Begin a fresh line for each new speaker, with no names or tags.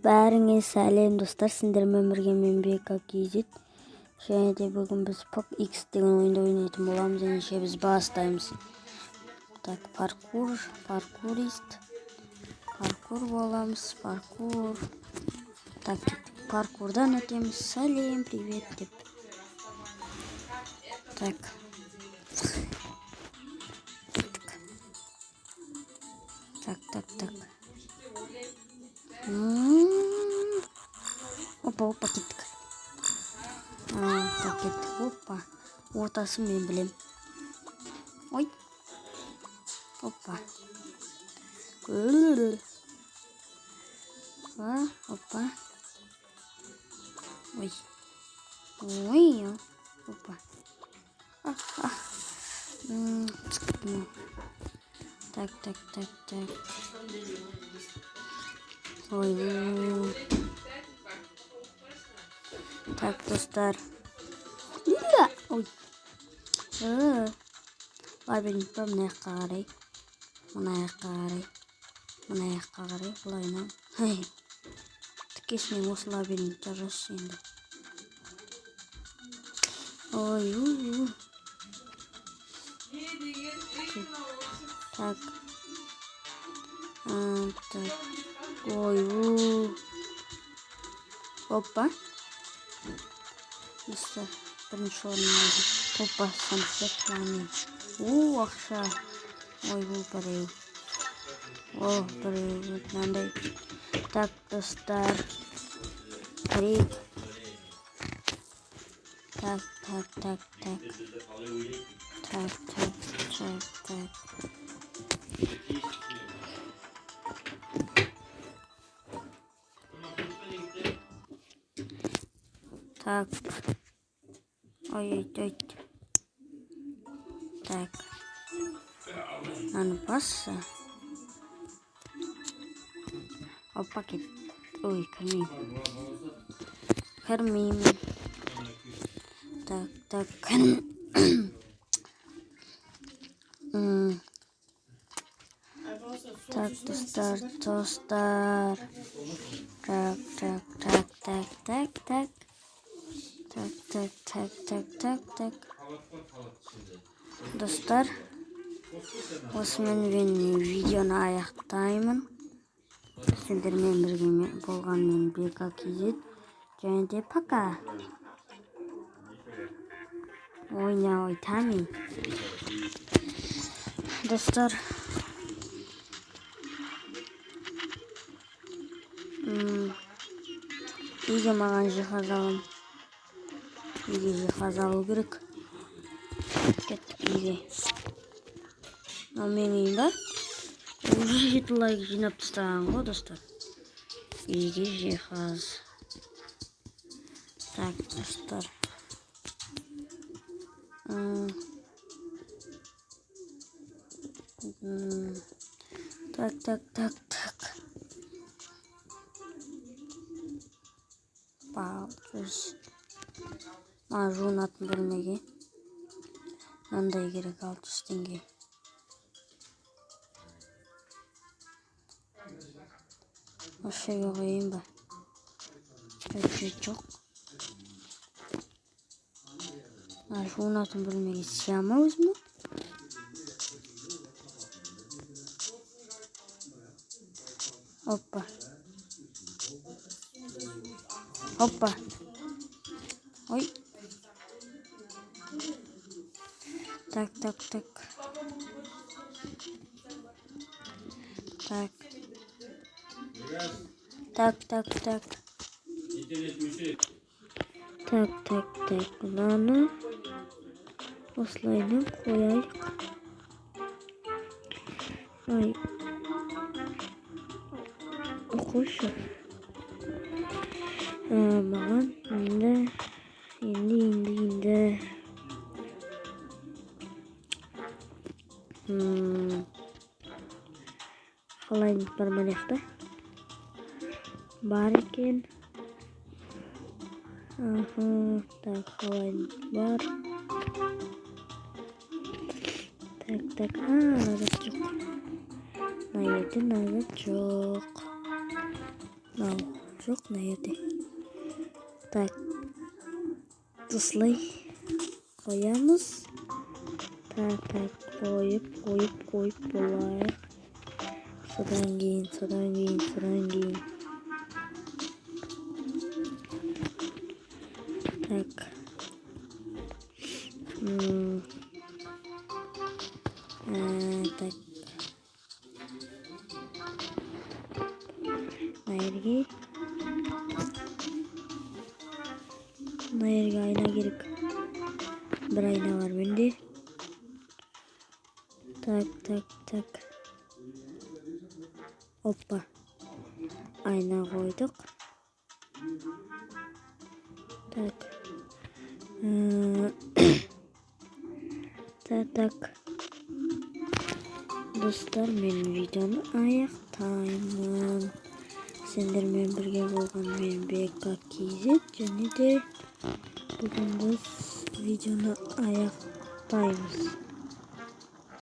Бәріңе сәлем достар, сендермен бірге мен Бека Кизит. Және де бүгін біз Pop X деген ойынды ойнайтын боламыз. Ендеше біз бастаймыз. Так, паркурист. Паркур боламыз, паркур. Так, паркурдан өтеміз. Сәлем, привет деп. Так. Так. Опа, кеттік. Так, кеттік. Опа. Ортасын мен білем. Ой. Опа. Опа. Ой. Опа. Так. Ой. Так, достар. Ой. Лабиринт мына жаққа қарай. Бұлайынан. Тікесінен осы лабиринтті жасы енді. Ой. Так. Ой. Опа. Достар. Бірінші орын. Опа, санфетланы. Ақша. Ой, бұл біреу. Біреу. Мынандай. Так, достар. Крик. Так. Так. Ой. Так. Надо баса. Опа, ой, кормим. Так. Так, достар. Так. Достар, осымен мен видеоны аяқтаймын. Сендермен бірге болған мен Бека Кизит. Және де пока. Ой, тами. Достар, үйге маған жиһаз алам. Үйге жиһаз алу керек. Кеттік үйге. Мен үйім бар. 7 лайк жинап тастаған ғой, достар. Үйге жиһаз. Так, достар. Так. Жуынатын бөлмеге. Мынандай керек 600 теңге. Осы жерге қойайын ба? Жоқ. Жуынатын бөлмеге сия ма өзіме? Опа. Ой. Так. Так. Мынаны осылайынан қояйық. Ой. Қойшы. Маған енді. Қалайын барманияқта. Бар екен. Так, қалайын бар. Так. Назад жоқ. Назад жоқ. Мынау жоқ мына жерде. Так, осылай қоямыз. Так, қойып болайық. Содан кейін. Так. Так. Мына жерге айна керек. Бір айна бар менде. Так. Опа. Айна қойдық. Так. Так. Достар, мен видеоны аяқтаймын. Сендермен бірге болған мен BKKZ, және де бүгін біз видеоны аяқтаймыз.